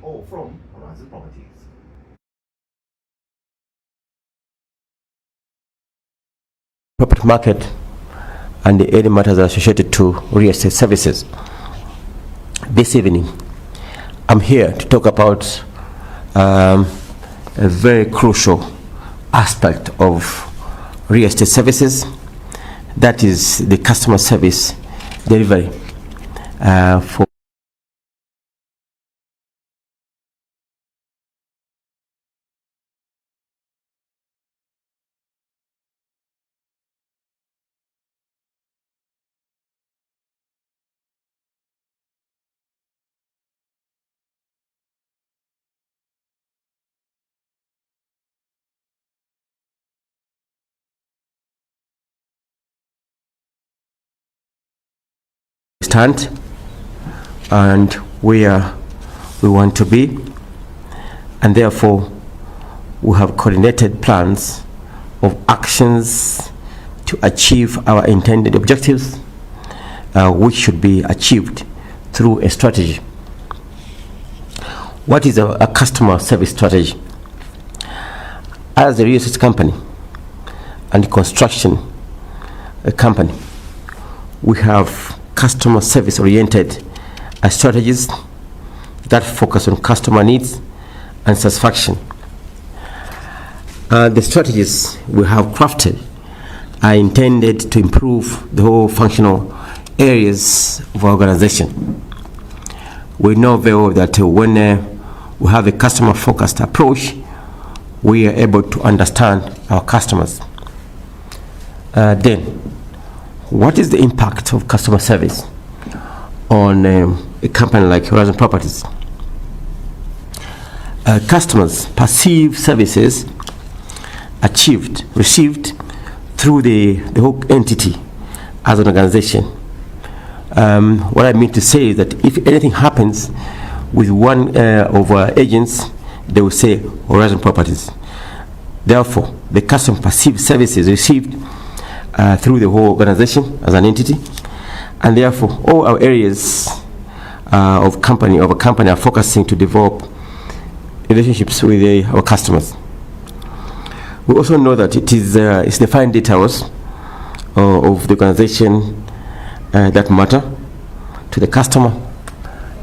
all from Horizon Properties. Property market and any matters associated to real estate services. This evening, I'm here to talk about a very crucial aspect of real estate services, that is the customer service delivery for stand and where we want to be, and therefore we have coordinated plans of actions to achieve our intended objectives, which should be achieved through a strategy. What is a customer service strategy? As a real estate company and construction company, we have customer service oriented strategies that focus on customer needs and satisfaction. The strategies we have crafted are intended to improve the whole functional areas of our organization. We know very well that when we have a customer focused approach, we are able to understand our customers. Then, what is the impact of customer service on a company like Horizon Properties? Customers perceive services received through the whole entity as an organization. What I mean to say is that if anything happens with one of our agents, they will say Horizon Properties. Therefore, the customer perceives services received through the whole organization as an entity, and therefore all our areas of a company are focusing to develop relationships with our customers. We also know that it's the fine details of the organization that matter to the customer.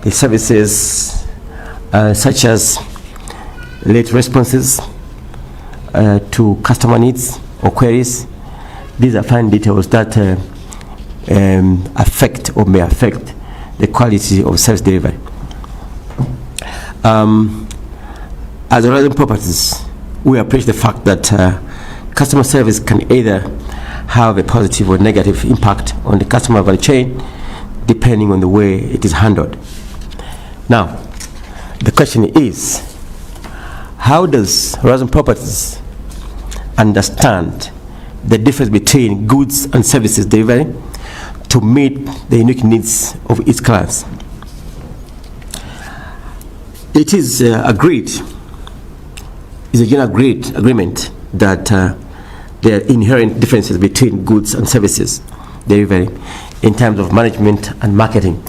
The services such as late responses to customer needs or queries. These are fine details that affect or may affect the quality of service delivery. As Horizon Properties, we appreciate the fact that customer service can either have a positive or negative impact on the customer value chain, depending on the way it is handled. Now, the question is, how does Horizon Properties understand the difference between goods and services delivery to meet the unique needs of each class? It is agreed, is a general agreement that there are inherent differences between goods and services delivery in terms of management and marketing.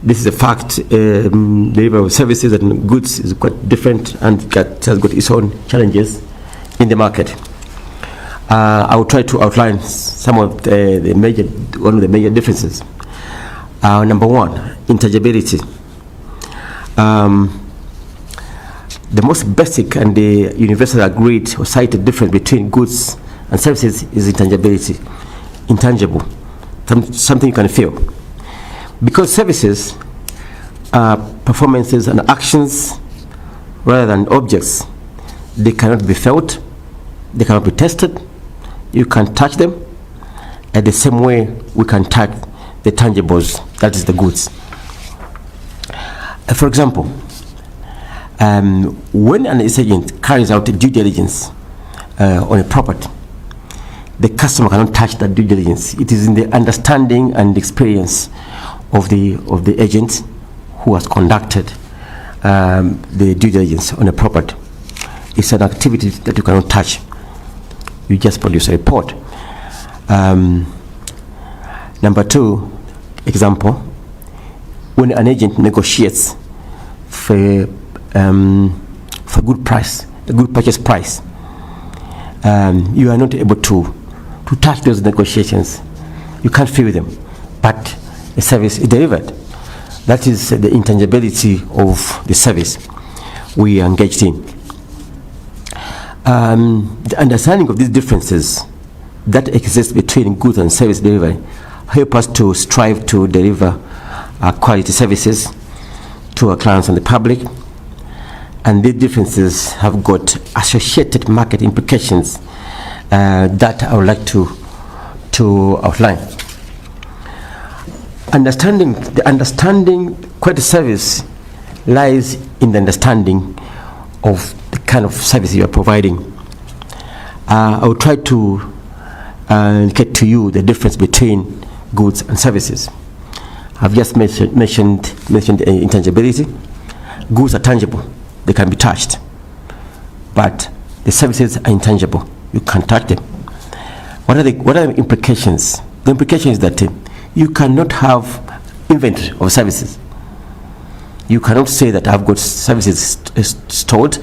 This is a fact. Delivery of services and goods is quite different and has got its own challenges in the market. I will try to outline some of the major differences. Number one, intangibility. The most basic and the universal agreed or cited difference between goods and services is intangibility. Intangible, something you can feel. Because services are performances and actions rather than objects. They cannot be felt, they cannot be tested, you can touch them, at the same way we can touch the tangibles, that is the goods. For example, when an agent carries out a due diligence on a property, the customer cannot touch that due diligence. It is in the understanding and experience of the agent who has conducted the due diligence on a property. It's an activity that you cannot touch. You just produce a report. Number two example, when an agent negotiates for good price, a good purchase price, you are not able to touch those negotiations. You can't feel them, but the service is delivered. That is the intangibility of the service we are engaged in. The understanding of these differences that exist between goods and service delivery help us to strive to deliver quality services to our clients and the public. And these differences have got associated market implications that I would like to outline. Understanding quality service lies in the understanding of the kind of service you are providing. I will try to get to you the difference between goods and services. I've just mentioned intangibility. Goods are tangible; they can be touched, but the services are intangible. You can't touch them. What are the implications? The implication is that you cannot have inventory of services. You cannot say that I've got services stored,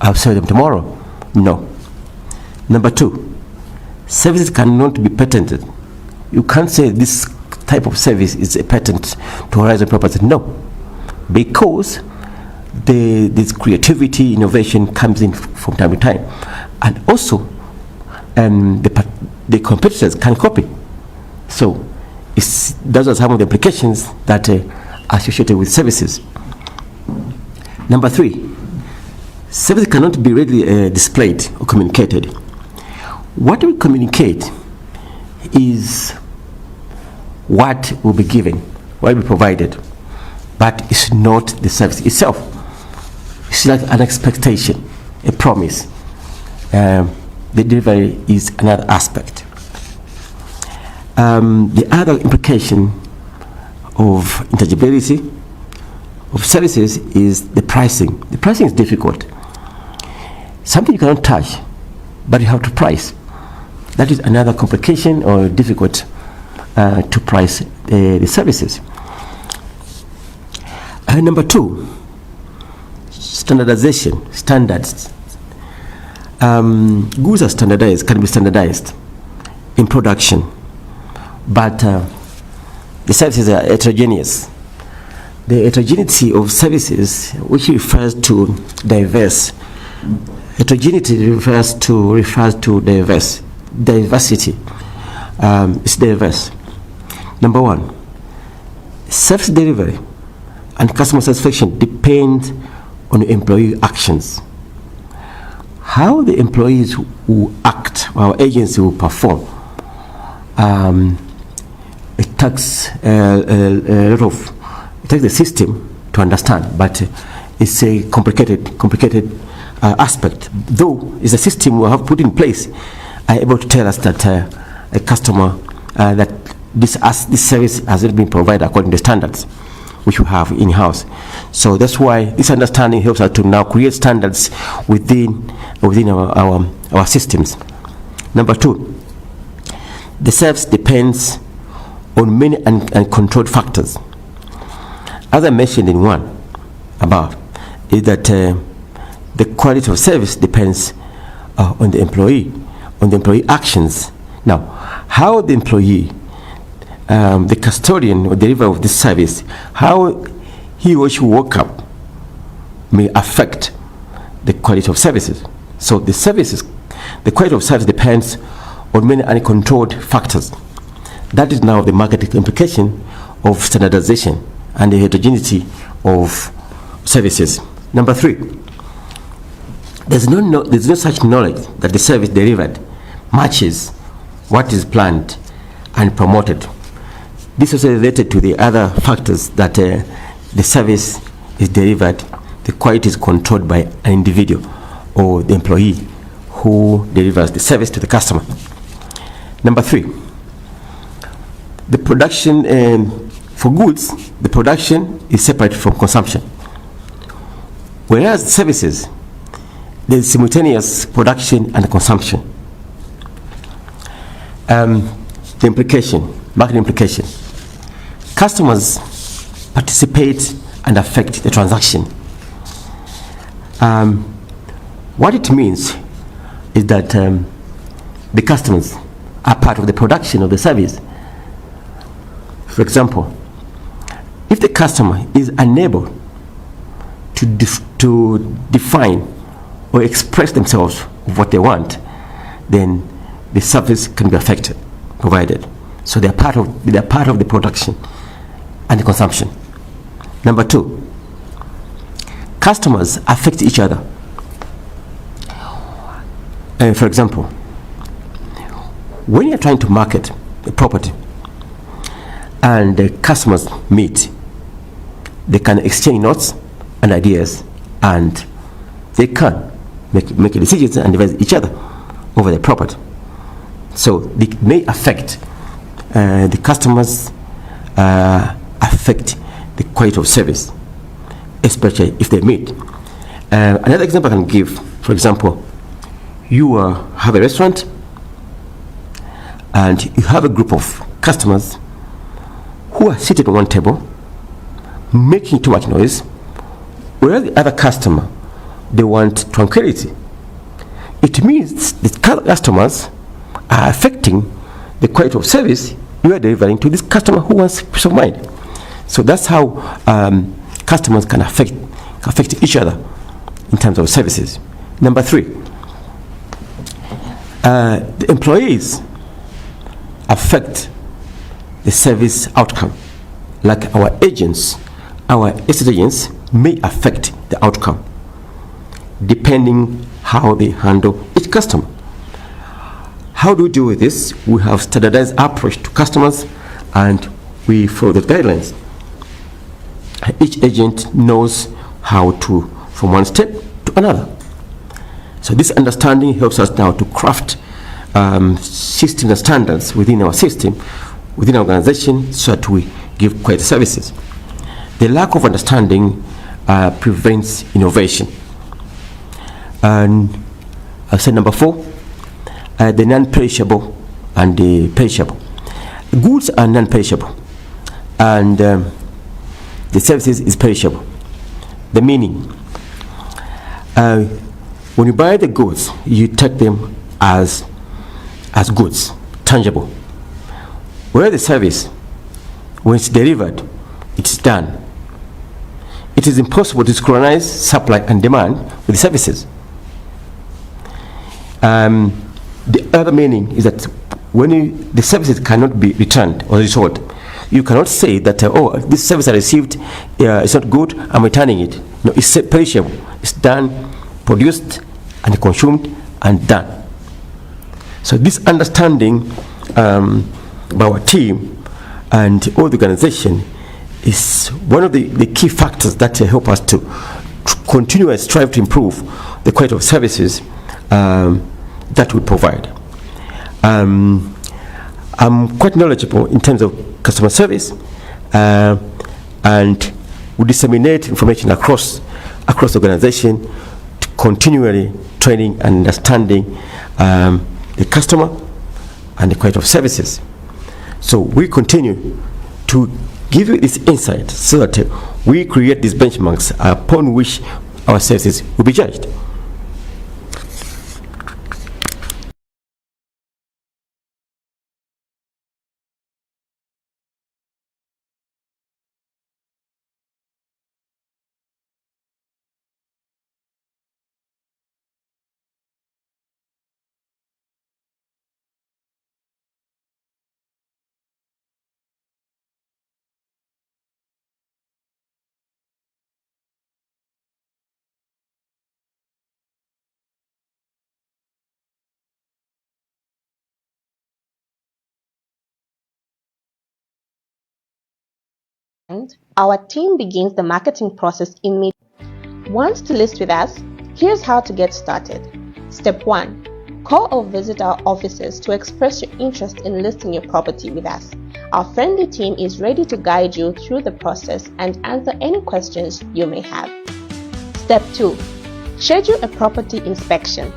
I'll sell them tomorrow. No. Number two, services cannot be patented. You can't say this type of service is a patent to Horizon Properties. No. Because this creativity, innovation comes in from time to time. And also, the competitors can copy. So, those are some of the implications that are associated with services. Number three, services cannot be readily displayed or communicated. What we communicate is what will be given, what will be provided, but it's not the service itself. It's like an expectation, a promise. The delivery is another aspect. The other implication of intangibility of services is the pricing. The pricing is difficult. Something you cannot touch, but you have to price. That is another complication or difficult to price the services. Number two, standardization, standards. Goods are standardized, can be standardized in production, but the services are heterogeneous. The heterogeneity of services, which refers to diverse. Heterogeneity refers to diverse. Diversity is diverse. Number one, service delivery and customer satisfaction depend on the employee actions. How the employees will act, or our agency will perform, it takes it takes the system to understand, but it's a complicated aspect. Though it's a system we have put in place, are able to tell us that a customer that this service has not been provided according to the standards which we have in-house. So that's why this understanding helps us to now create standards within our systems. Number two, the service depends on many uncontrolled factors. As I mentioned in one above, is that the quality of service depends on the employee actions. Now, how the employee, the custodian or deliverer of this service, how he or she woke up may affect the quality of services. So the quality of service depends on many uncontrolled factors. That is now the market implication of standardization and the heterogeneity of services. Number three, there's no such knowledge that the service delivered matches what is planned and promoted. This is related to the other factors that the service is delivered, the quality is controlled by an individual or the employee who delivers the service to the customer. Number three, the production for goods, the production is separate from consumption. Whereas services, there's simultaneous production and consumption. The implication, market implication. Customers participate and affect the transaction. What it means is that the customers are part of the production of the service. For example, if the customer is unable to define or express themselves of what they want, then the service can be affected, provided. So they are part of the production and the consumption. Number two, customers affect each other. For example, when you're trying to market a property and the customers meet, they can exchange notes and ideas, and they can make decisions and advise each other over the property. So it may affect the customers, affect the quality of service, especially if they meet. Another example I can give, for example, you have a restaurant and you have a group of customers who are seated at one table making too much noise, whereas the other customer, they want tranquility. It means the customers are affecting the quality of service you are delivering to this customer who wants peace of mind. So that's how customers can affect each other in terms of services. Number three, the employees affect the service outcome. Like our agents, our estate agents may affect the outcome depending how they handle each customer. How do we deal with this? We have standardized approach to customers and we follow the guidelines. Each agent knows how to, from one step to another. So this understanding helps us now to craft systems and standards within our system, within our organization, so that we give quality services. The lack of understanding prevents innovation. And I said number four, the non-perishable and the perishable. Goods are non-perishable, and the services is perishable. The meaning, when you buy the goods, you take them as goods, tangible. Where the service, when it's delivered, it's done. It is impossible to synchronize supply and demand with the services. The other meaning is that when the services cannot be returned or resold, you cannot say that, oh, this service I received is not good, I'm returning it. No, it's perishable. It's done, produced, and consumed, and done. So this understanding by our team and all the organization is one of the key factors that help us to continue and strive to improve the quality of services that we provide. I'm quite knowledgeable in terms of customer service, and we disseminate information across the organization to continually training and understanding the customer and the quality of services. So we continue to give you this insight so that we create these benchmarks upon which our services will be judged. Our team begins the marketing process immediately. Want to list with us? Here's how to get started. Step 1. Call or visit our offices to express your interest in listing your property with us. Our friendly team is ready to guide you through the process and answer any questions you may have. Step 2. Schedule a property inspection.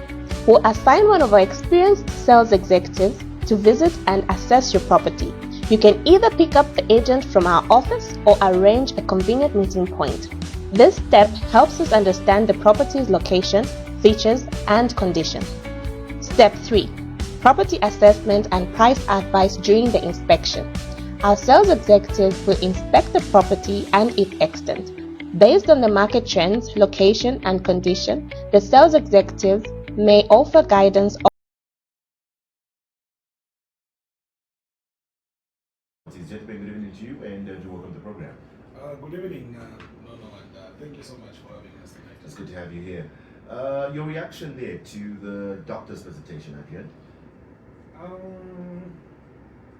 We'll assign one of our experienced sales executives to visit and assess your property. You can either pick up the agent from our office or arrange a convenient meeting point. This step helps us understand the property's location, features, and condition. Step 3. Property assessment and price advice during the inspection. Our sales executive will inspect the property and its extent. Based on the market trends, location, and condition, the sales executive may offer guidance. Gentlemen, good evening to you and do welcome to the program. Good evening, Nono, and thank you so much for having us tonight. It's good to have you here. Your reaction there to the doctor's presentation, Adrian?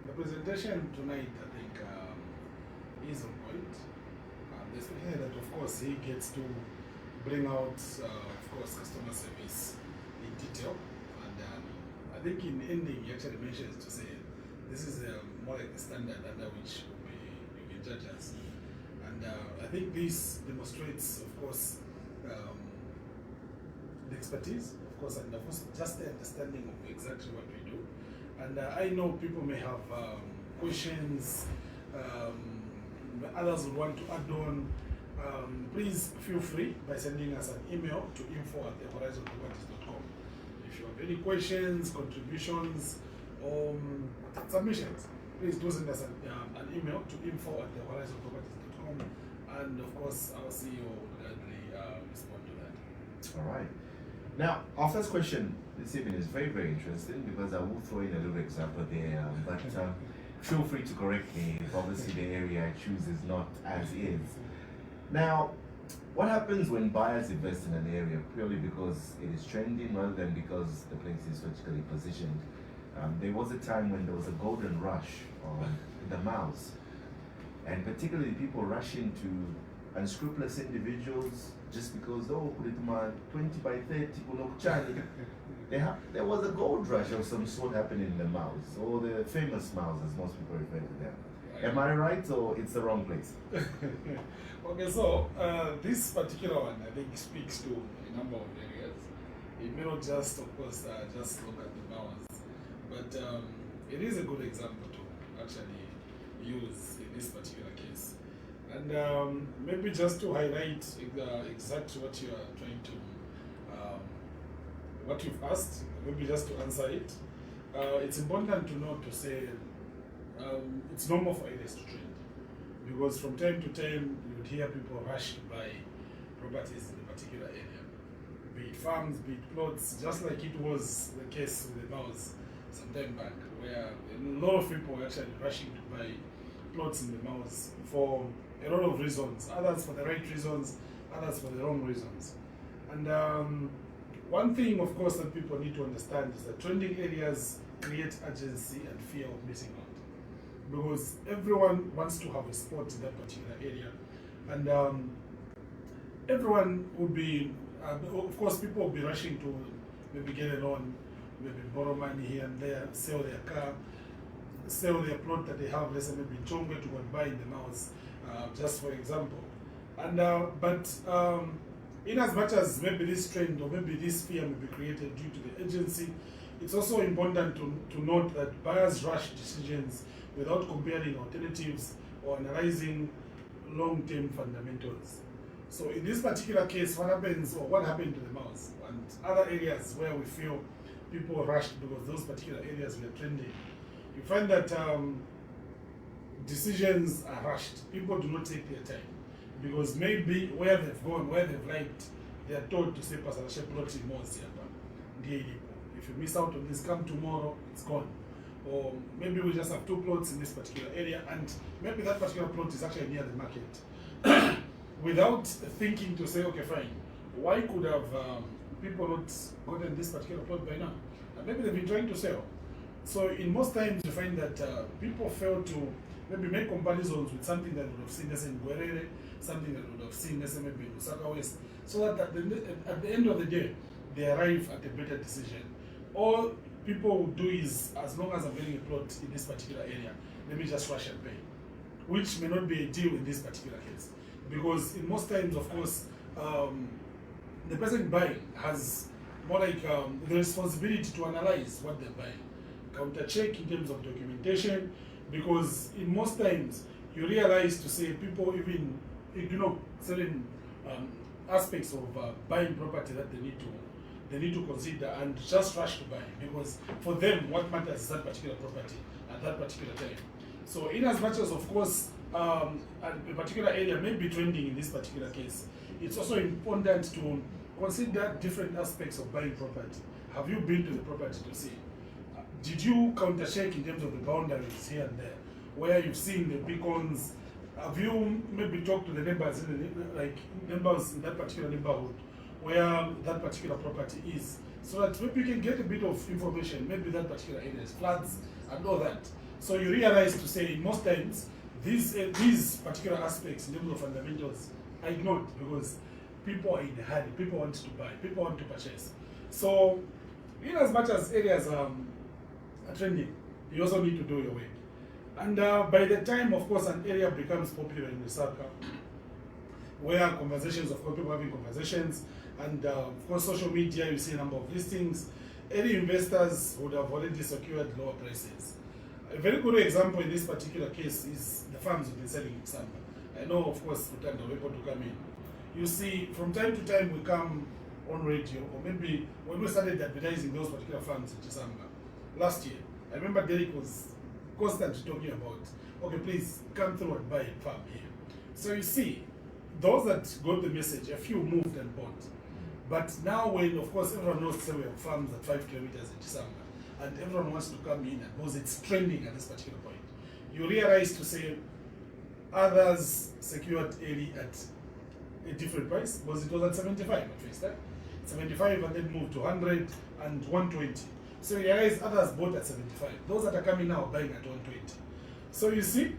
The presentation tonight, I think, is on point. Especially that, of course, he gets to bring out, of course, customer service in detail. And I think in ending, he actually mentions to say this is more like the standard under which you can judge us. And I think this demonstrates, of course, the expertise, of course, and of course, just the understanding of exactly what we do. And I know people may have questions, others would want to add on. Please feel free by sending us an email to info@thehorizonproperties.com. If you have any questions, contributions, or submissions, please do send us an email to info@thehorizonproperties.com, and of course our CEO will gladly respond to that. All right. Now, our first question this evening is very, very interesting because I will throw in a little example there, but feel free to correct me if obviously the area I choose is not as is. Now, what happens when buyers invest in an area purely because it is trending rather than because the place is strategically positioned? There was a time when there was a golden rush on the malls, and particularly people rushing to unscrupulous individuals just because, oh, 20 by 30, there was a gold rush of some sort happening in the malls, or the famous malls as most people refer to them. Am I right, or it's the wrong place? Okay, so this particular one, I think, speaks to a number of areas. It may not just, of course, just look at the malls, but it is a good example to actually use in this particular case. And maybe just to highlight exactly what you are trying to, what you've asked, maybe just to answer it, it's important to note to say it's normal for areas to trend, because from time to time you would hear people rush to buy properties in a particular area, be it farms, be it plots, just like it was the case with the malls some time back, where a lot of people were actually rushing to buy plots in the malls for a lot of reasons, others for the right reasons, others for the wrong reasons. And one thing, of course, that people need to understand is that trending areas create urgency and fear of missing out, because everyone wants to have a spot in that particular area, and everyone would be, of course, people will be rushing to maybe get a loan, maybe borrow money here and there, sell their car, sell their plot that they have, let's say maybe in Chongwe, to go and buy in the malls, just for example. And but in as much as maybe this trend or maybe this fear may be created due to the agency, it's also important to note that buyers rush decisions without comparing alternatives or analyzing long-term fundamentals. So in this particular case, what happens, or what happened to the malls and other areas where we feel people rushed because those particular areas were trending, you find that decisions are rushed. People do not take their time, because maybe where they've gone, where they've liked, they are told to say Pasarashe plot more if you miss out on this, come tomorrow, it's gone. Or maybe we just have 2 plots in this particular area, and maybe that particular plot is actually near the market. Without thinking to say, okay, fine, why could have people not gotten this particular plot by now? And maybe they've been trying to sell. So in most times you find that people fail to maybe make comparisons with something that would have seen, let's say, in Guerrere, something that would have seen, let's say, maybe in Lusaka West, so that at the end of the day, they arrive at a better decision. All people will do is, as long as I'm getting a plot in this particular area, let me just rush and pay, which may not be a deal in this particular case. Because in most times, of course, the person buying has more like the responsibility to analyze what they're buying, counter check in terms of documentation, because in most times you realize to say people even ignore certain aspects of buying property that they need to consider and just rush to buy, because for them what matters is that particular property at that particular time. So in as much as of course a particular area may be trending in this particular case, it's also important to consider different aspects of buying property. Have you been to the property to see? Did you counter-check in terms of the boundaries here and there, where you've seen the beacons? Have you maybe talked to the neighbors neighbors in that particular neighborhood where that particular property is, so that maybe you can get a bit of information, maybe that particular area is floods and all that. So you realize to say most times these particular aspects in terms of fundamentals are ignored because people are in a hurry, people want to buy, people want to purchase. So in as much as areas are trending, you also need to do your work. And by the time, of course, an area becomes popular in the circle, where conversations, of course, people having conversations, and of course, social media, you see a number of listings, any investors would have already secured lower prices. A very good example in this particular case is the farms we've been selling in Samba. I know, of course, we can't wait to come in. You see, from time to time, we come on radio, or maybe when we started advertising those particular farms in Chisamba last year, I remember Derek was constantly talking about, okay, please come through and buy a farm here. So you see, those that got the message, a few moved and bought. But now when, of course, everyone knows that we have farms at 5 kilometers in Chisamba, and everyone wants to come in, and because it's trending at this particular point, you realize to say others secured early at a different price, because it was at 75 at first, 75 and then moved to 100 and 120. So you realize others bought at 75. Those that are coming now are buying at 120. So you see,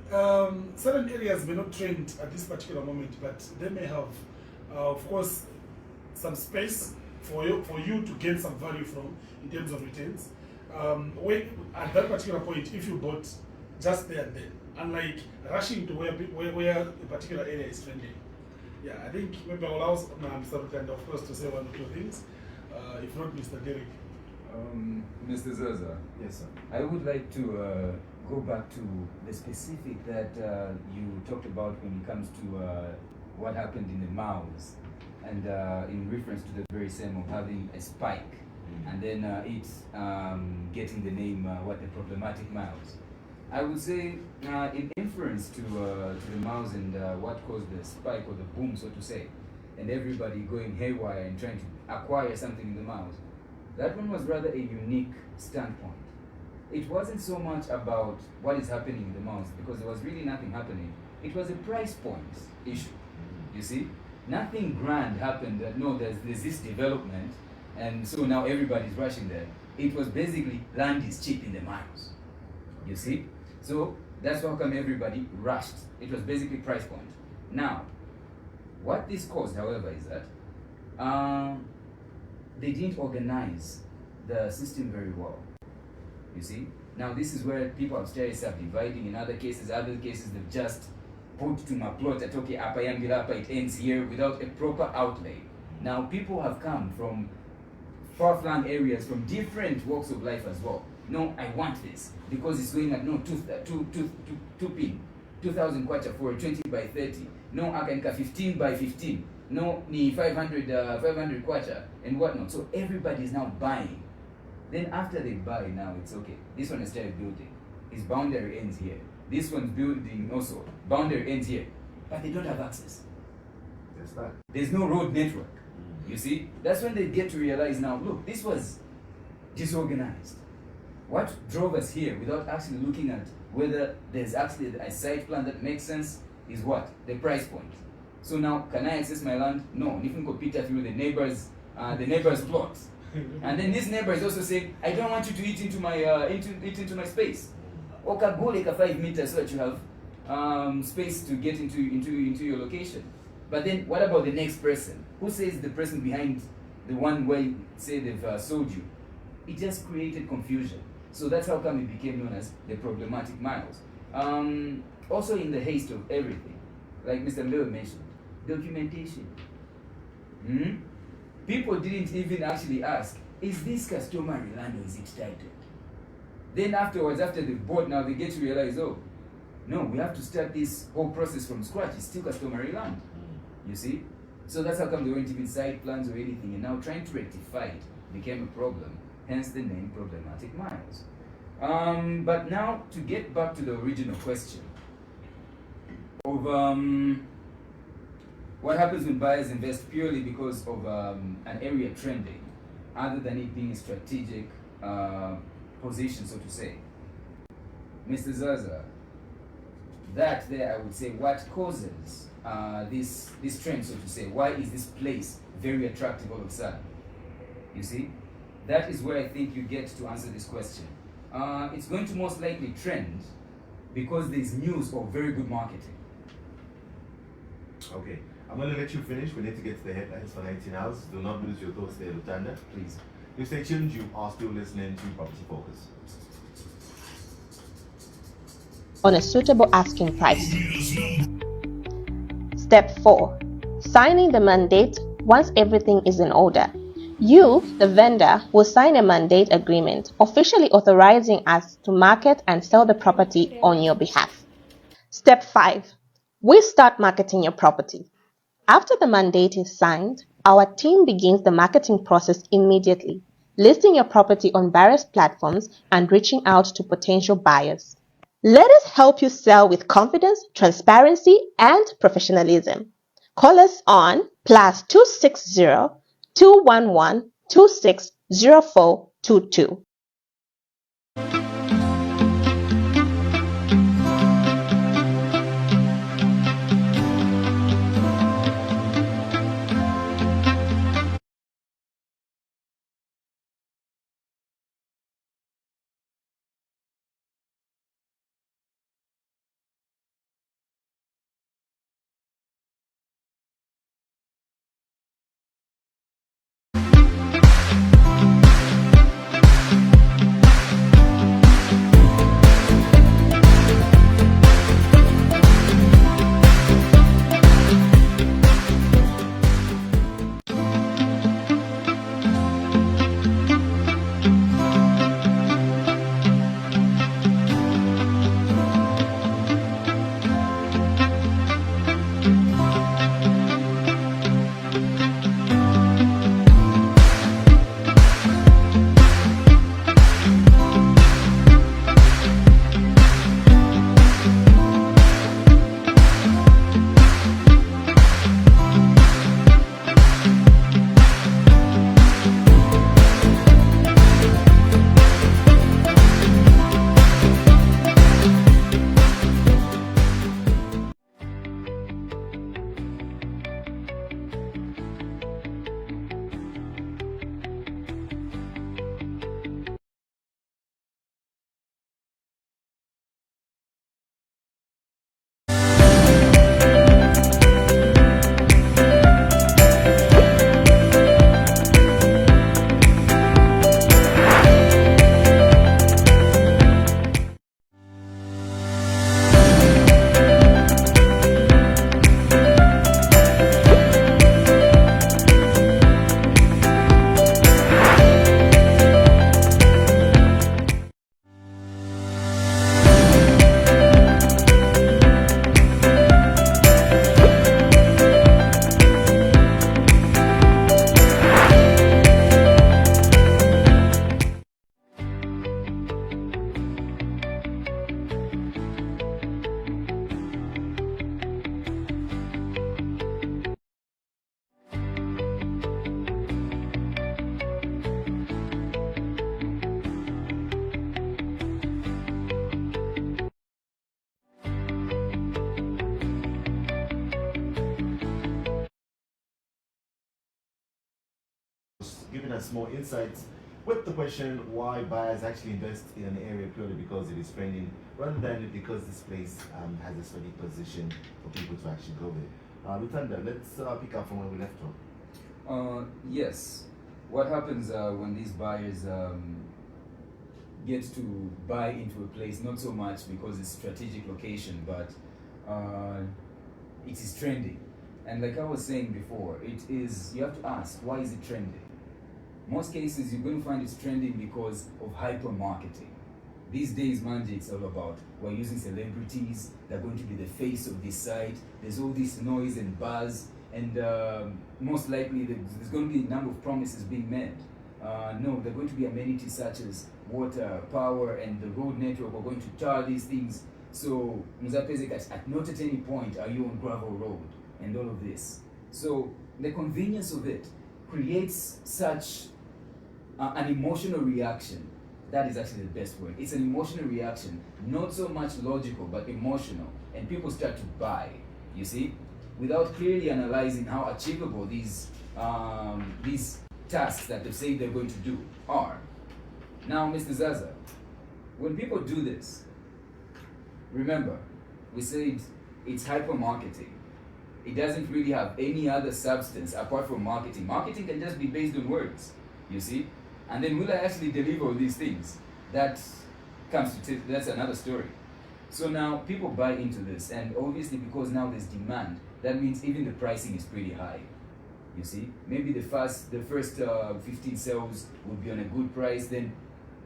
certain areas may not trend at this particular moment, but they may have, of course, some space for you to gain some value from in terms of returns. At that particular point, if you bought just there and then, unlike rushing to where a particular area is trending. Yeah, I think maybe I'll allow Mr. Rutanda, of course, to say one or two things. If not, Mr. Derek. Mr. Zaza. Yes, sir. I would like to go back to the specific that you talked about when it comes to what happened in the MAUs, and in reference to the very same of having a spike, and then it getting the name what the problematic MAUs. I would say in inference to the MAUs and what caused the spike or the boom, so to say, and everybody going haywire and trying to acquire something in the MAUs, that one was rather a unique standpoint. It wasn't so much about what is happening in the MAUs, because there was really nothing happening. It was a price point issue, you see? Nothing grand happened that, no, there's this development, and so now everybody's rushing there. It was basically land is cheap in the MAUs, you see? So that's how come everybody rushed. It was basically price point. Now, what this caused, however, is that they didn't organize the system very well. You see? Now this is where people have started subdividing. In other cases they've just put to my plot at okay, apa yambila, it ends here without a proper outlay. Now people have come from far-flung areas, from different walks of life as well. No, I want this because it's going at no 2 pin, 2,000 kwacha for 20 by 30. No, I can 15 by 15. No, ni 500 kwacha and whatnot. So everybody is now buying. Then after they buy, now it's okay. This one has started building. His boundary ends here. This one's building also. Boundary ends here. But they don't have access. There's that. There's no road network. You see? That's when they get to realize now, look, this was disorganized. What drove us here without actually looking at whether there's actually a site plan that makes sense is what? The price point. So now, can I access my land? No. If you go Peter through the neighbor's plots. And then this neighbor is also saying, I don't want you to eat into my into my space. Or go like a 5 meters so that you have space to get into your location. But then what about the next person? Who says the person behind the one where say they've sold you? It just created confusion. So that's how come it became known as the problematic miles. Also in the haste of everything, like Mr. Mlewe mentioned, documentation. People didn't even actually ask, is this customary land or is it titled? Then afterwards, after they've bought, now they get to realize, oh, no, we have to start this whole process from scratch. It's still customary land, you see? So that's how come they weren't even site plans or anything, and now trying to rectify it became a problem, hence the name Problematic Miles. But now, to get back to the original question of what happens when buyers invest purely because of an area trending, other than it being a strategic position, so to say. Mr. Zaza, that there, I would say, what causes this trend, so to say? Why is this place very attractive all of a sudden? You see? That is where I think you get to answer this question. It's going to most likely trend because there's news of very good marketing. Okay, I'm going to let you finish. We need to get to the headlines for 19 hours. Do not lose your thoughts there, Lutanda. Please. You stay tuned. You are still listening to Property Focus. On a suitable asking price. Step 4. Signing the mandate once everything is in order. You, the vendor, will sign a mandate agreement officially authorizing us to market and sell the property on your behalf. Step 5. We start marketing your property. After the mandate is signed, our team begins the marketing process immediately, listing your property on various platforms and reaching out to potential buyers. Let us help you sell with confidence, transparency, and professionalism. Call us on +260 211 260422. Giving us more insights with the question why buyers actually invest in an area purely because it is trending, rather than because this place has a steady position for people to actually go there. Lutanda, let's pick up from where we left off. Yes. What happens when these buyers get to buy into a place, not so much because it's strategic location, but it is trending. And like I was saying before, you have to ask, why is it trending? Most cases, you're going to find it's trending because of hyper marketing. These days, Manje, it's all about we're using celebrities, they're going to be the face of this site, there's all this noise and buzz, and most likely there's going to be a number of promises being made. No, there are going to be amenities such as water, power, and the road network are going to tar these things. So, at not at any point are you on gravel road and all of this. So, the convenience of it creates such an emotional reaction. That is actually the best word. It's an emotional reaction, not so much logical, but emotional. And people start to buy, you see, without clearly analyzing how achievable these tasks that they say they're going to do are. Now, Mr. Zaza, when people do this, remember, we said it's hyper-marketing. It doesn't really have any other substance apart from marketing. Marketing can just be based on words, you see? And then will I actually deliver these things? That comes to, that's another story. So now people buy into this, and obviously because now there's demand, that means even the pricing is pretty high. You see, maybe the first 15 sales would be on a good price, then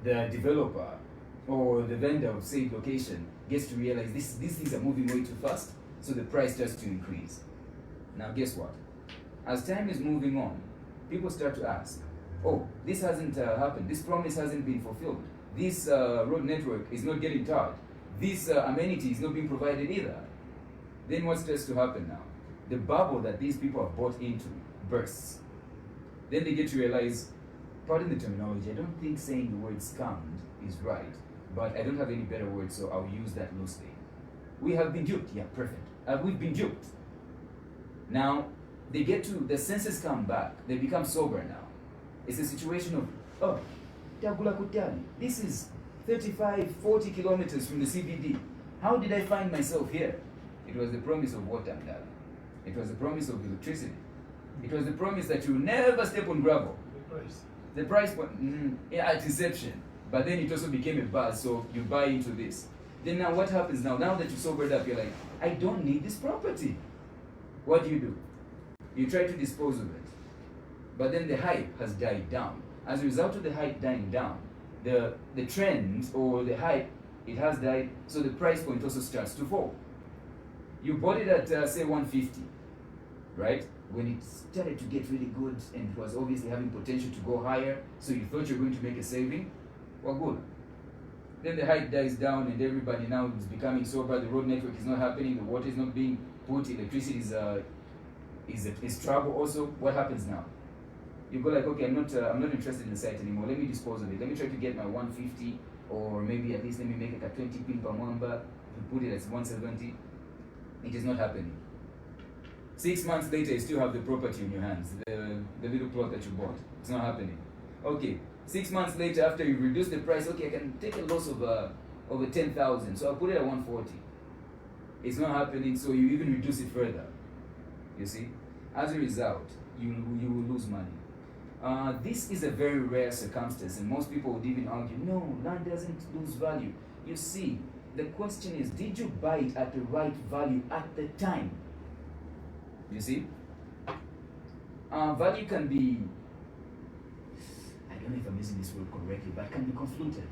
the developer or the vendor of said location gets to realize these things are moving way too fast, so the price starts to increase. Now guess what? As time is moving on, people start to ask, oh, this hasn't happened, this promise hasn't been fulfilled, this road network is not getting tarred, this amenity is not being provided either. Then what starts to happen now? The bubble that these people have bought into bursts. Then they get to realize, pardon the terminology, I don't think saying the word scammed is right, but I don't have any better word, so I'll use that loosely. We have been duped. Yeah, perfect. We've been duped. Now, they get to, the senses come back, they become sober now. It's a situation of, oh, Tagula Kutali, this is 35, 40 kilometers from the CBD. How did I find myself here? It was the promise of water, darling. It was the promise of electricity. It was the promise that you will never step on gravel. The price. The price point, yeah, at inception. But then it also became a buzz, so you buy into this. Then now what happens now? Now that you sobered up, you're like, I don't need this property. What do? You try to dispose of it. But then the hype has died down. As a result of the hype dying down, the trend or the hype, it has died, so the price point also starts to fall. You bought it at, say, 150, right? When it started to get really good and it was obviously having potential to go higher, so you thought you were going to make a saving, well, good. Then the hype dies down and everybody now is becoming sober, the road network is not happening, the water is not being put, electricity is trouble also. What happens now? You go like, okay, I'm not interested in the site anymore, let me dispose of it. Let me try to get my 150, or maybe at least let me make it at 20 pin per mwamba, put it at 170. It is not happening. 6 months later, you still have the property in your hands, the little plot that you bought. It's not happening. Okay, 6 months later, after you reduce the price, okay, I can take a loss of over 10,000, so I'll put it at 140. It's not happening, so you even reduce it further. You see? As a result, you will lose money. This is a very rare circumstance, and most people would even argue, no, land doesn't lose value. You see, the question is, did you buy it at the right value at the time? You see? Value can be, I don't know if I'm using this word correctly, but can be confluted.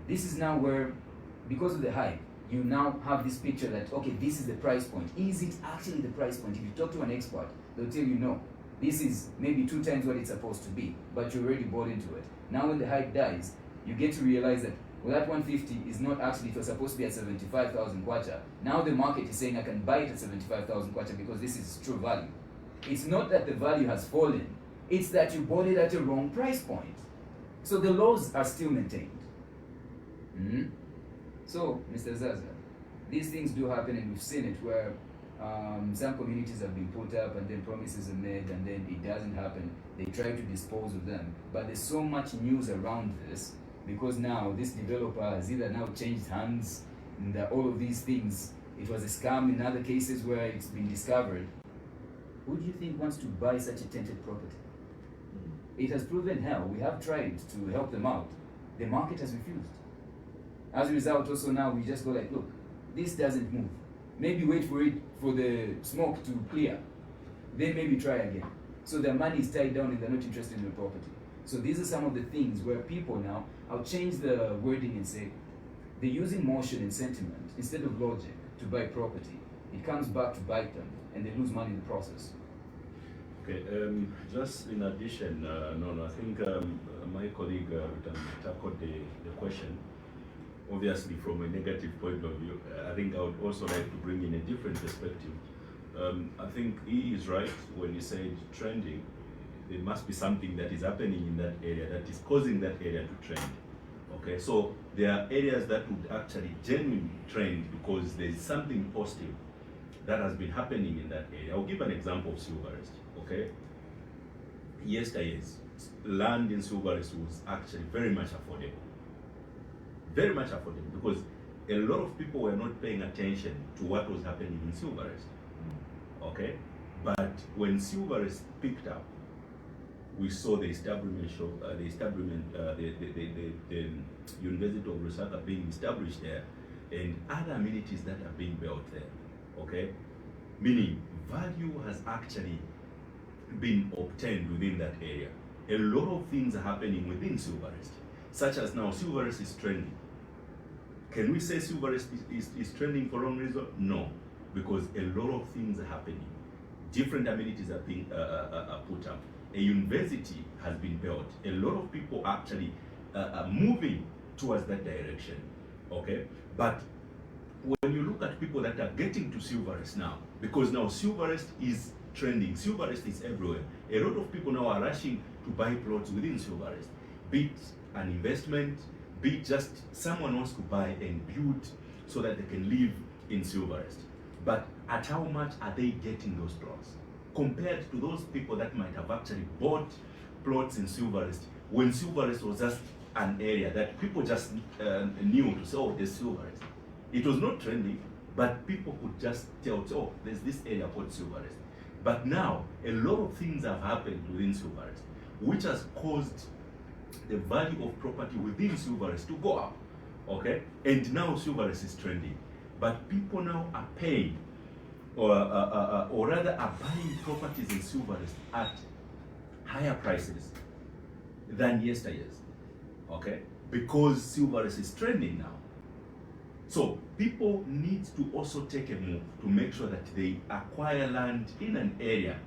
This is now where, because of the hype, you now have this picture that, okay, this is the price point. Is it actually the price point? If you talk to an expert, they'll tell you no. This is maybe 2 times what it's supposed to be, but you already bought into it. Now when the hype dies, you get to realize that, well, that 150 is not actually, it was supposed to be at 75,000 kwacha. Now the market is saying I can buy it at 75,000 kwacha because this is true value. It's not that the value has fallen, it's that you bought it at a wrong price point. So the laws are still maintained. So, Mr. Zaza, these things do happen, and we've seen it where some communities have been put up and then promises are made and then it doesn't happen. They try to dispose of them. But there's so much news around this because now this developer has either now changed hands and all of these things. It was a scam in other cases where it's been discovered. Who do you think wants to buy such a tainted property? It has proven hell. We have tried to help them out. The market has refused. As a result, also now we just go like, look, this doesn't move. Maybe wait for it for the smoke to clear. Then maybe try again. So their money is tied down and they're not interested in the property. So these are some of the things where people now I'll change the wording and say they're using emotion and sentiment instead of logic to buy property. It comes back to bite them, and they lose money in the process. Okay, just in addition, I think my colleague tackled the question, obviously from a negative point of view. I think I would also like to bring in a different perspective. I think he is right when he said trending. There must be something that is happening in that area that is causing that area to trend. Okay, so there are areas that would actually genuinely trend because there is something positive that has been happening in that area. I'll give an example of Silverest. Okay, yesteryears, land in Silverest was actually very much affordable. Very much affordable because a lot of people were not paying attention to what was happening in Silverest. Okay, but when Silverest picked up, we saw the establishment the University of Lusaka being established there, and other amenities that are being built there. Okay, meaning value has actually been obtained within that area. A lot of things are happening within Silverest, such as now Silverest is trending. Can we say Silverest is trending for wrong reason? No, because a lot of things are happening. Different amenities are being put up. A university has been built. A lot of people actually are moving towards that direction. Okay, but when you look at people that are getting to Silverest now, because now Silverest is trending, Silverest is everywhere. A lot of people now are rushing to buy plots within Silverest, be it an investment, be it just someone wants to buy and build so that they can live in Silverest. But at how much are they getting those plots compared to those people that might have actually bought plots in Silverest when Silverest was just an area that people just knew to say, oh, there's Silverest. It was not trending, but people could just tell, oh, there's this area called Silverest. But now, a lot of things have happened within Silverest, which has caused the value of property within Silverest to go up, okay? And now Silverest is trending. But people now are paying, or rather are buying properties in Silverest at higher prices than yesteryears, okay? Because Silverest is trending now. So people need to also take a move to make sure that they acquire land in an area,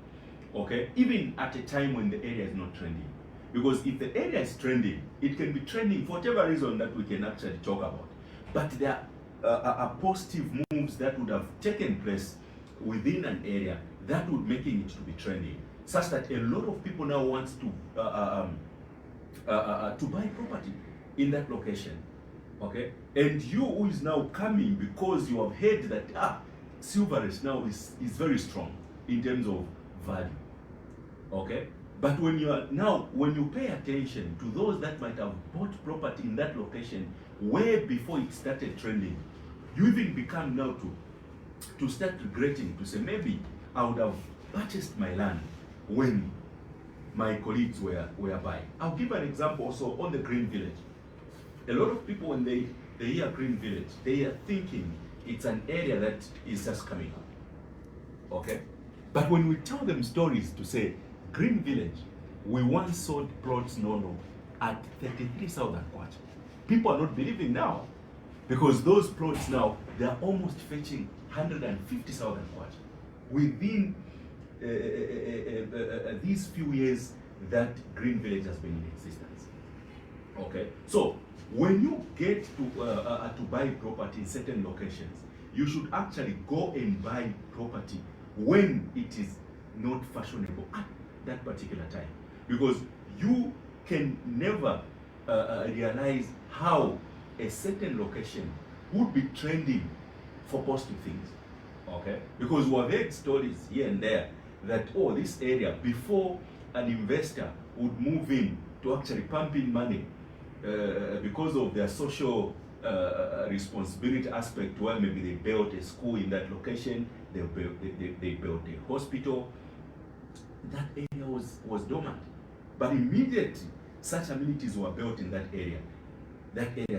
okay, even at a time when the area is not trending. Because if the area is trending, it can be trending for whatever reason that we can actually talk about. But there are positive moves that would have taken place within an area that would making it to be trending, such that a lot of people now want to buy property in that location. Okay, and you who is now coming because you have heard that Silverest now is very strong in terms of value. Okay, but when you pay attention to those that might have bought property in that location way before it started trending, you even become now to start regretting, to say maybe I would have purchased my land when my colleagues were buying. I'll give an example also on the Green Village. A lot of people, when they hear Green Village, they are thinking it's an area that is just coming up. Okay? But when we tell them stories to say, Green Village, we once sold plots at 33,000 kwacha. People are not believing now, because those plots now, they are almost fetching 150,000 kwacha within these few years that Green Village has been in existence. Okay? So, when you get to buy property in certain locations, you should actually go and buy property when it is not fashionable at that particular time. Because you can never realize how a certain location would be trending for positive things. Okay? Because we have heard stories here and there that, oh, this area, before an investor would move in to actually pump in money, because of their social responsibility aspect, where maybe they built a school in that location, they built a hospital, that area was dormant. But immediately such amenities were built in that area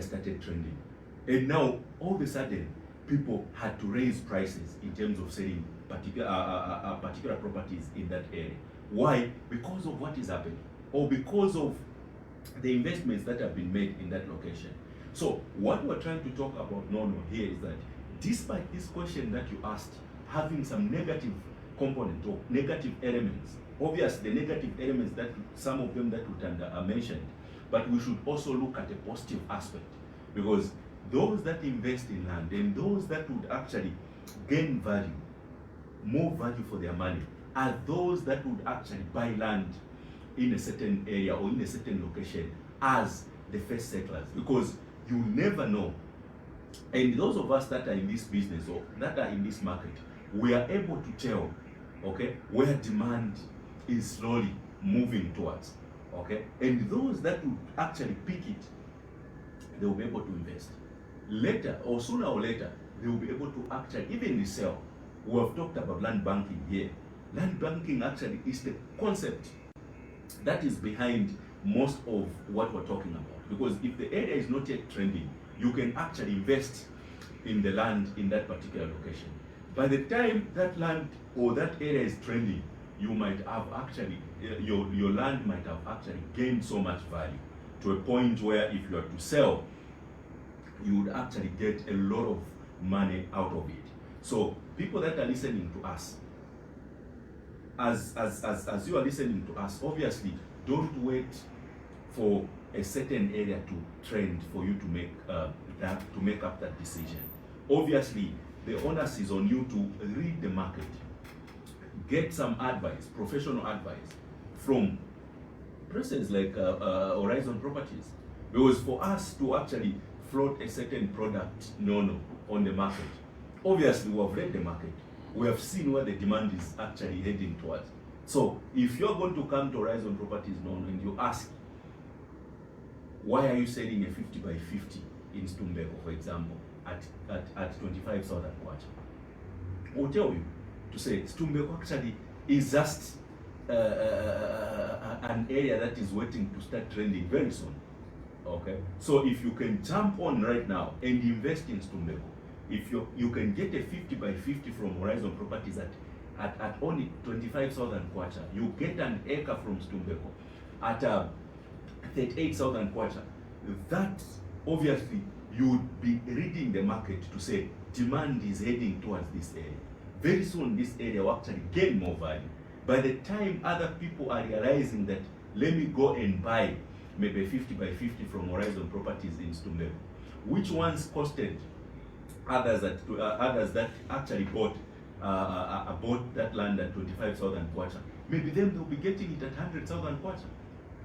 started trending. And now all of a sudden people had to raise prices in terms of selling particular properties in that area. Why? Because of what is happening, or because of the investments that have been made in that location. So what we're trying to talk about Nono here is that despite this question that you asked having some negative component or negative elements, obviously the negative elements that some of them that are mentioned, but we should also look at a positive aspect, because those that invest in land and those that would actually gain value, more value for their money, are those that would actually buy land in a certain area or in a certain location as the first settlers, because you never know. And those of us that are in this business or that are in this market, we are able to tell, okay, where demand is slowly moving towards, okay? And those that would actually pick it, they will be able to invest. Later, or sooner or later, they will be able to actually even resell. We have talked about land banking here. Land banking actually is the concept that is behind most of what we're talking about. Because if the area is not yet trending, you can actually invest in the land in that particular location. By the time that land or that area is trending, you might have actually, your land might have actually gained so much value to a point where if you are to sell, you would actually get a lot of money out of it. So people that are listening to us, as you are listening to us, obviously don't wait for a certain area to trend for you to make up that decision. Obviously, the onus is on you to read the market, get some advice, professional advice from persons like Horizon Properties, because for us to actually float a certain product on the market, obviously we have read the market. We have seen where the demand is actually heading towards. So if you're going to come to Horizon Properties and you ask, why are you selling a 50 by 50 in Stumbeko, for example, at 25,000 kwacha? We'll tell you to say Stumbeko actually is just an area that is waiting to start trending very soon. Okay, so if you can jump on right now and invest in Stumbeko, if you can get a 50 by 50 from Horizon Properties at only 25,000 kwacha, you get an acre from Stumbeko at 38,000 kwacha. That obviously you would be reading the market to say demand is heading towards this area. Very soon this area will actually gain more value. By the time other people are realizing that, let me go and buy maybe 50 by 50 from Horizon Properties in Stumbeko, which ones costed others that actually bought that land at 25,000 kwacha, maybe them they'll be getting it at 100,000 kwacha.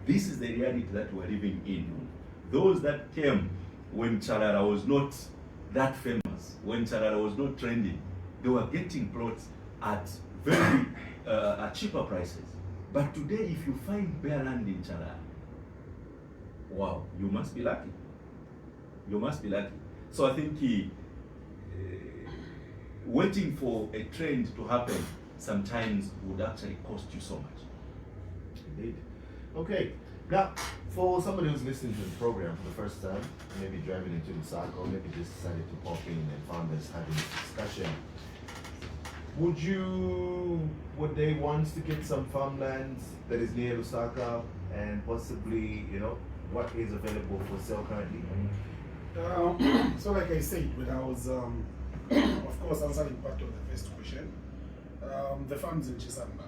This is the reality that we're living in. Those that came when Charara was not that famous, when Charara was not trending, they were getting plots at very cheaper prices. But today, if you find bare land in Charara, wow, you must be lucky. You must be lucky. So I think waiting for a trend to happen sometimes would actually cost you so much. Indeed. Okay. Now, for somebody who's listening to the program for the first time, maybe driving into Lusaka, or maybe just decided to pop in and found us having this discussion, would they want to get some farmland that is near Lusaka, and possibly, what is available for sale currently? So like I said, when I was, of course, answering part of the first question, the farms in Chisamba.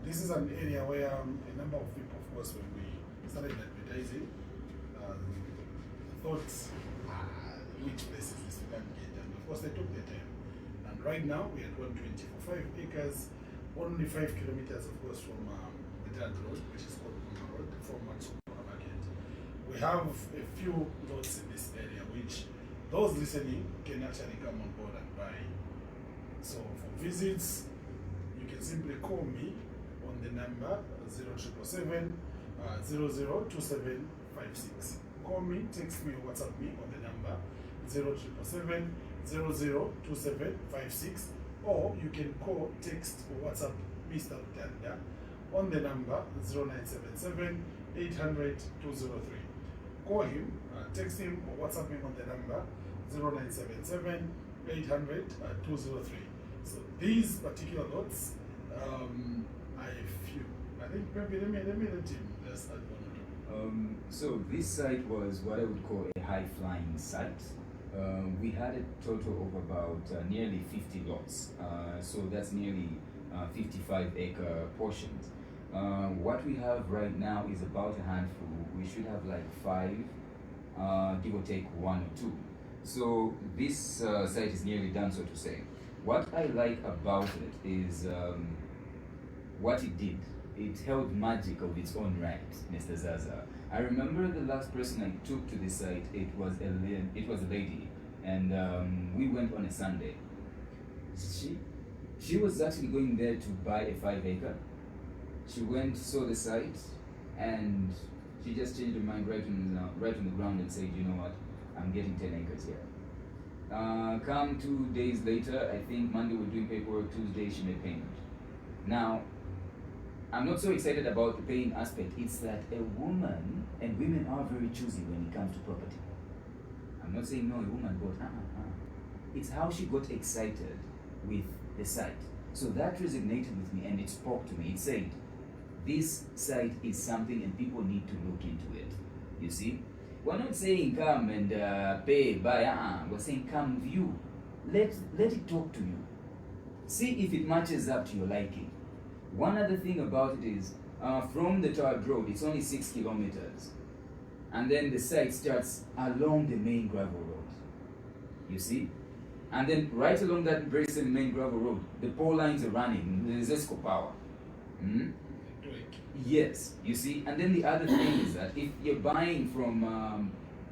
This is an area where a number of people, of course, when we started advertising, thought which places this we can get, and of course they took their time. And right now we are at 120 for 5 acres, only 5 kilometers, of course, from the third road, which is called Mama Road, from Matsukura Market. We have a few lots in this area, which those listening can actually come on board and buy. So for visits, you can simply call me on the number 0777 002756. Call me, text me, or WhatsApp me on the number 0777 002756, or you can call, text, or WhatsApp Mr. Rutanda on the number 0977 800 203. Call him, text him, or WhatsApp him on the number 0977 800 203. So these particular lots, I have few. I think maybe let me let him just add one or two. So this site was what I would call a high-flying site. We had a total of about nearly 50 lots. So that's nearly 55-acre portions. What we have right now is about a handful. We should have like 5, give or take 1 or 2. So this site is nearly done, so to say. What I like about it is what it did. It held magic of its own right, Mr. Zaza. I remember the last person I took to this site, it was a lady, and we went on a Sunday. She was actually going there to buy a 5-acre. She went, saw the site, and she just changed her mind right on the ground and said, you know what, I'm getting 10 acres here. Come 2 days later, I think Monday we're doing paperwork, Tuesday she made payment. Now, I'm not so excited about the paying aspect. It's that a woman, and women are very choosy when it comes to property. I'm not saying no, a woman got, It's how she got excited with the site. So that resonated with me and it spoke to me. It said, this site is something and people need to look into it. You see? We're not saying come and pay, buy, we're saying come view. Let it talk to you. See if it matches up to your liking. One other thing about it is, from the tarred road, it's only 6 kilometers. And then the site starts along the main gravel road. You see? And then right along that very same main gravel road, the pole lines are running. There's ESCO power. Yes, you see? And then the other thing is that if you're buying from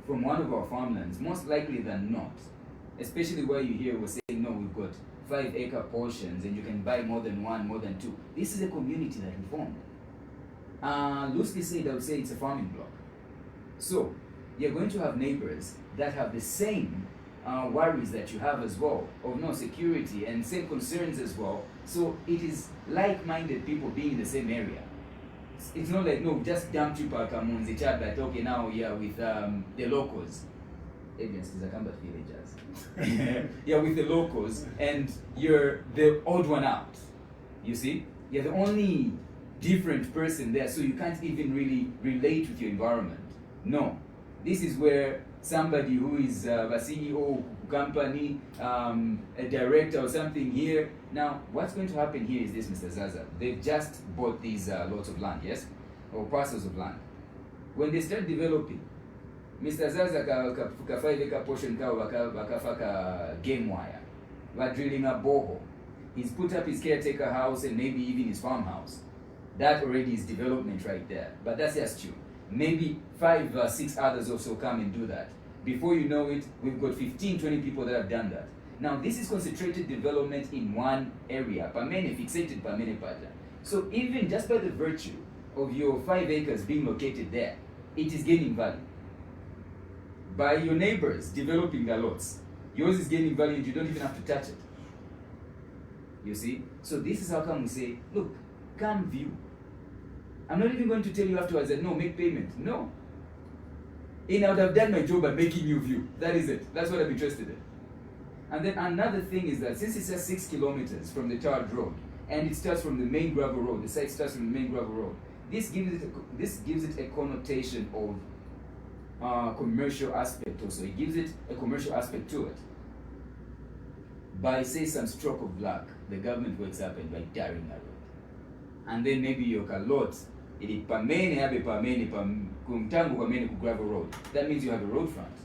one of our farmlands, most likely than not, especially where you hear we're saying, no, we've got 5-acre portions and you can buy more than 1, more than 2. This is a community that we formed. Loosely said, I would say it's a farming block. So, you're going to have neighbors that have the same worries that you have as well, of no security and same concerns as well. So, it is like-minded people being in the same area. It's not like, no, just dump you back among the chat, but okay, now you're with the locals. Agencies are combat villagers. Yeah, with the locals, and you're the odd one out. You see? You're the only different person there, so you can't even really relate with your environment. No. This is where somebody who is a CEO, company, a director or something here. Now, what's going to happen here is this, Mr. Zaza. They've just bought these lots of land, yes? Or parcels of land. When they start developing, Mr. Zaza ka 5-acre portion ka bakafaka game wire. We're drilling a borehole. He's put up his caretaker house and maybe even his farmhouse. That already is development right there. But that's just you. Maybe 5 or 6 others also come and do that. Before you know it, we've got 15, 20 people that have done that. Now, this is concentrated development in one area. Pamene, fixated Pamene Pata. So even just by the virtue of your 5 acres being located there, it is gaining value. By your neighbors developing their lots, yours is gaining value and you don't even have to touch it. You see? So this is how come we say, look, come view. I'm not even going to tell you afterwards that, no, make payment. No. And I would have done my job by making you view. That is it. That's what I'm interested in. And then another thing is that since it's just 6 kilometers from the tarred road, and it starts from the main gravel road, the site starts from the main gravel road, this gives it a connotation of commercial aspect also. It gives it a commercial aspect to it. By, say, some stroke of luck, the government wakes up and by tarring a road. And then maybe you can lot, ili pamene habe pamene kumtangu pamene ku gravel road. That means you have a road front.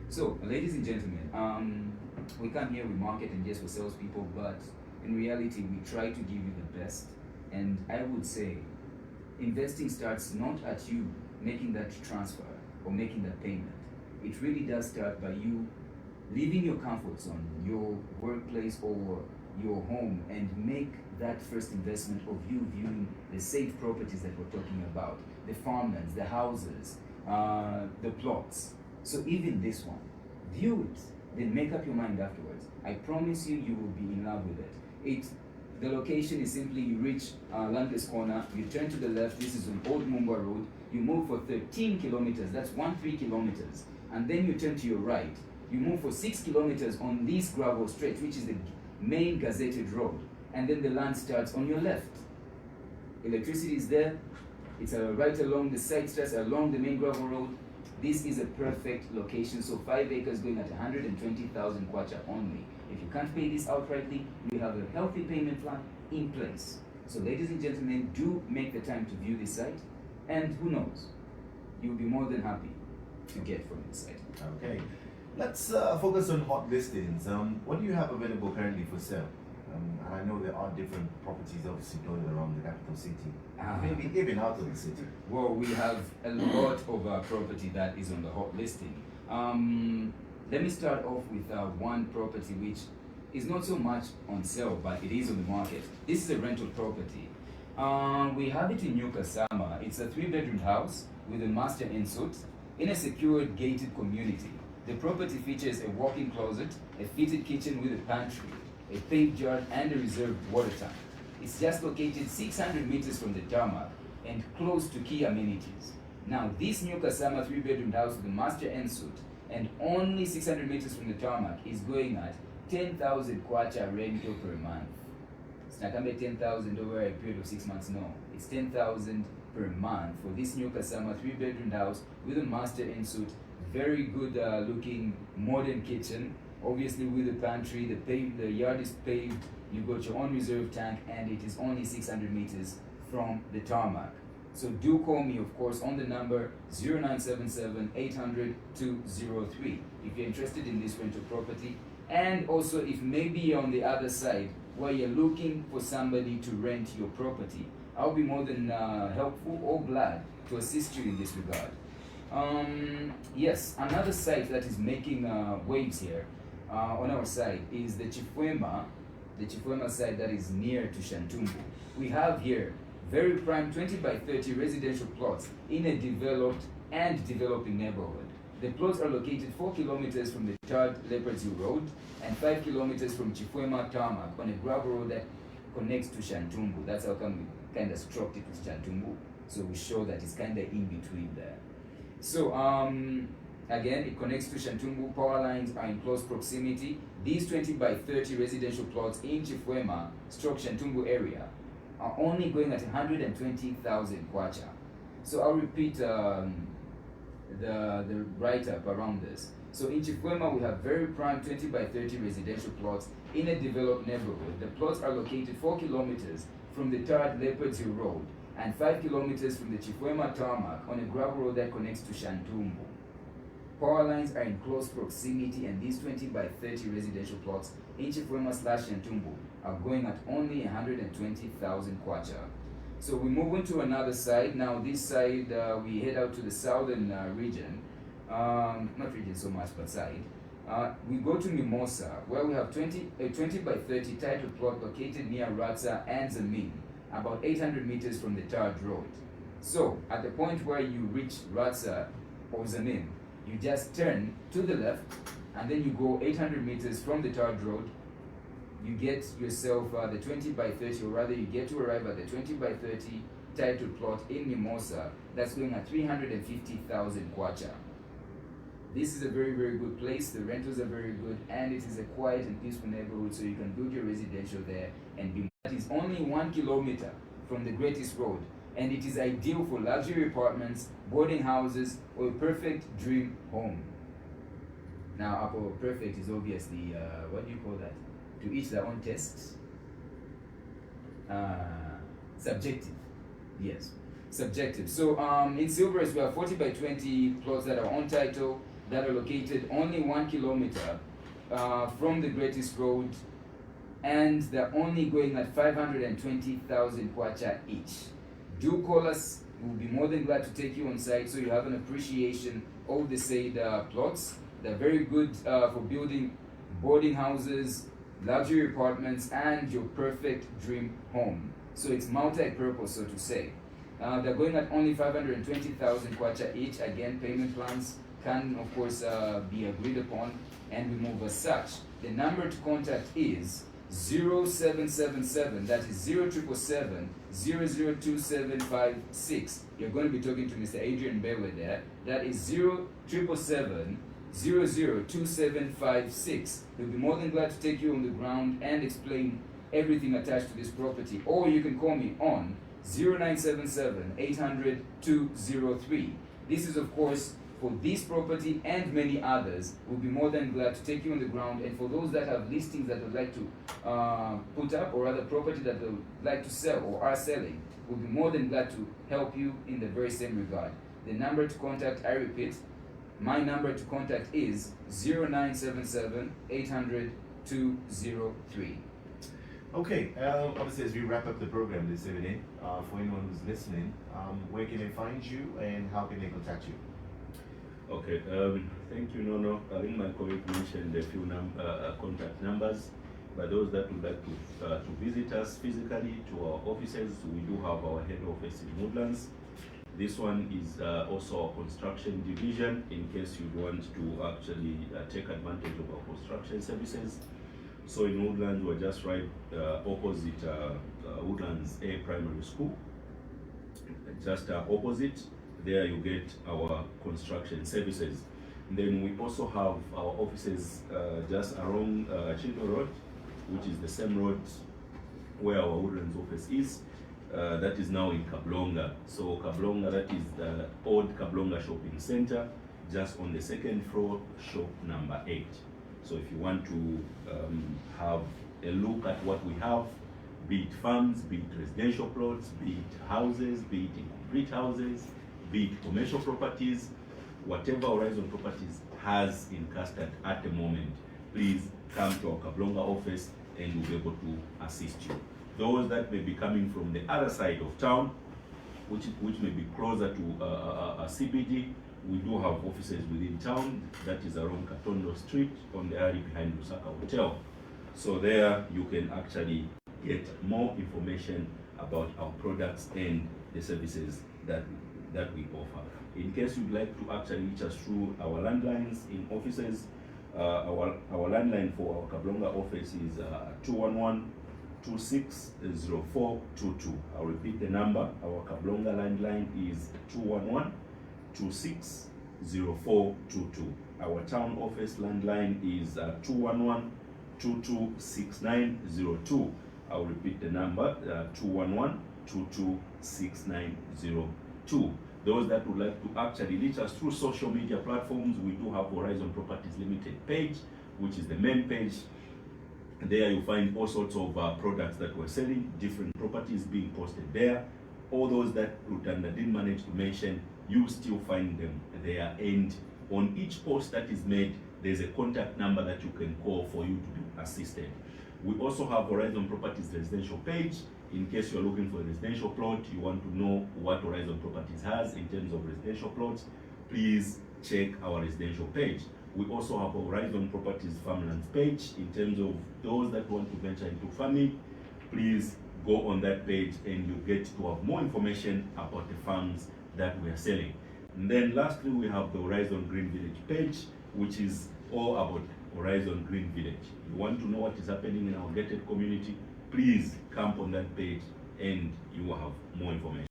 So, ladies and gentlemen, we come here, we market and yes, we salespeople, but in reality, we try to give you the best. And I would say, investing starts not at you making that transfer or making that payment. It really does start by you leaving your comfort zone, your workplace or your home, and make that first investment of you viewing the safe properties that we're talking about, the farmlands, the houses, the plots. So even this one, view it, then make up your mind afterwards. I promise you, you will be in love with it. The location is simply, you reach Landless Corner, you turn to the left, this is on Old Mumba Road, you move for 13 kilometers, that's 13 kilometers, and then you turn to your right, you move for 6 kilometers on this gravel stretch, which is the main gazetted road, and then the land starts on your left. Electricity is there, It's right along the side streets, along the main gravel road. This is a perfect location. So 5 acres going at 120,000 kwacha only. If you can't pay this outrightly, we have a healthy payment plan in place. So ladies and gentlemen, do make the time to view this site, and who knows, you'll be more than happy to get from this site. Okay, let's focus on hot listings. What do you have available currently for sale? And I know there are different properties obviously going around the capital city, maybe even out of the city. Well, we have a lot of property that is on the hot listing. Let me start off with one property which is not so much on sale, but it is on the market. This is a rental property. We have it in New Kasama. It's a 3-bedroom house with a master en-suite in a secured gated community. The property features a walk-in closet, a fitted kitchen with a pantry, a paved yard, and a reserved water tank. It's just located 600 meters from the tarmac and close to key amenities. Now, this New Kasama 3-bedroom house with a master en-suite and only 600 meters from the tarmac is going at 10,000 kwacha rental per month. It's not going to be 10,000 over a period of 6 months, no. It's 10,000 per month for this New Kasama 3-bedroom house with a master en-suite, very good looking modern kitchen, obviously with the pantry, the yard is paved, you got your own reserve tank, and it is only 600 meters from the tarmac. So do call me, of course, on the number 0977 800 203 if you're interested in this rental property. And also, if maybe you're on the other side where you're looking for somebody to rent your property, I'll be more than helpful or glad to assist you in this regard. Yes, another site that is making waves here on our side is the Chifwema site that is near to Shantumbu. We have here very prime 20 by 30 residential plots in a developed and developing neighborhood. The plots are located 4 kilometers from the tarred Leopards Hill Road and 5 kilometers from Chifwema tarmac on a gravel road that connects to Shantumbu. That's how come we kind of struck it with Shantumbu. So we show that it's kind of in between there. So again, it connects to Shantumbu. Power lines are in close proximity. These 20 by 30 residential plots in Chifwema stroke Shantumbu area are only going at 120,000 kwacha. So I'll repeat the write-up around this. So in Chifwema, we have very prime 20 by 30 residential plots in a developed neighborhood. The plots are located 4 kilometers from the tarred Leopards Hill Road and 5 kilometers from the Chifwema tarmac on a gravel road that connects to Shantumbu. Power lines are in close proximity, and these 20 by 30 residential plots in Chifwema / Shantumbu are going at only 120,000 kwacha. So we move on to another side. Now this side, we head out to the southern region, not region so much, but side. We go to Mimosa, where we have a 20 by 30 title plot located near Ratsa and Zamin, about 800 meters from the tarred road. So at the point where you reach Ratsa or Zamin, you just turn to the left, and then you go 800 meters from the tarred road. You get yourself the 20 by 30, or rather you get to arrive at the 20 by 30 title plot in Mimosa that's going at 350,000 kwacha. This is a very, very good place. The rentals are very good, and it is a quiet and peaceful neighborhood, so you can build your residential there and be. That is only 1 kilometer from the greatest road, and it is ideal for luxury apartments, boarding houses, or a perfect dream home. Now, Apple perfect is obviously, what do you call that? To each their own tastes. Subjective. Yes, subjective. So in Silverest, we have 40 by 20 plots that are on title, that are located only 1 kilometer from the greatest road, and they're only going at 520,000 kwacha each. Do call us. We'll be more than glad to take you on site so you have an appreciation of the said plots. They're very good for building boarding houses, luxury apartments, and your perfect dream home. So it's multi-purpose, so to say. They're going at only 520,000 kwacha each. Again, payment plans can, of course, be agreed upon, and we move as such. The number to contact is 0777, that is 0777 002756. You're going to be talking to Mr. Adrian Bewe there. That is 0777 002756. He'll be more than glad to take you on the ground and explain everything attached to this property. Or you can call me on 0977 800 203. This is, of course, for this property and many others. We'll be more than glad to take you on the ground. And for those that have listings that would like to put up, or other property that they would like to sell or are selling, we'll be more than glad to help you in the very same regard. The number to contact, I repeat, my number to contact is 0977 800 203. Okay, obviously as we wrap up the program this evening, for anyone who's listening, where can they find you and how can they contact you? Okay, thank you, Nono. I think my colleague mentioned a few contact numbers. But those that would like to visit us physically to our offices, we do have our head office in Woodlands. This one is also a construction division in case you want to actually take advantage of our construction services. So in Woodlands, we're just right opposite Woodlands A Primary School. Just opposite, there you get our construction services. And then we also have our offices just along Chinto Road, which is the same road where our Woodlands office is. That is now in Kablonga. So Kablonga, that is the old Kablonga Shopping Center, just on the second floor, shop number 8. So if you want to have a look at what we have, be it farms, be it residential plots, be it houses, be it incomplete houses, be it commercial properties, whatever Horizon Properties has in Custard at the moment, please come to our Kablonga office and we'll be able to assist you. Those that may be coming from the other side of town, which may be closer to a CBD, we do have offices within town. That is around Katondo Street on the alley behind Lusaka Hotel. So there you can actually get more information about our products and the services that we offer. In case you'd like to actually reach us through our landlines in offices, our landline for our Kablonga office is 211-260422. I'll repeat the number. Our Kablonga landline is 211-260422. Our town office landline is 211-226902. I'll repeat the number, 211-226902. Those that would like to actually reach us through social media platforms, we do have Horizon Properties Limited page, which is the main page. There you find all sorts of products that we're selling, different properties being posted there. All those that Rutanda didn't manage to mention, you still find them there. And on each post that is made, there's a contact number that you can call for you to be assisted. We also have Horizon Properties residential page. In case you're looking for a residential plot, you want to know what Horizon Properties has in terms of residential plots, please check our residential page. We also have a Horizon Properties farmlands page. In terms of those that want to venture into farming, please go on that page and you get to have more information about the farms that we are selling. And then lastly, we have the Horizon Green Village page, which is all about Horizon Green Village. You want to know what is happening in our gated community, please come on that page and you will have more information.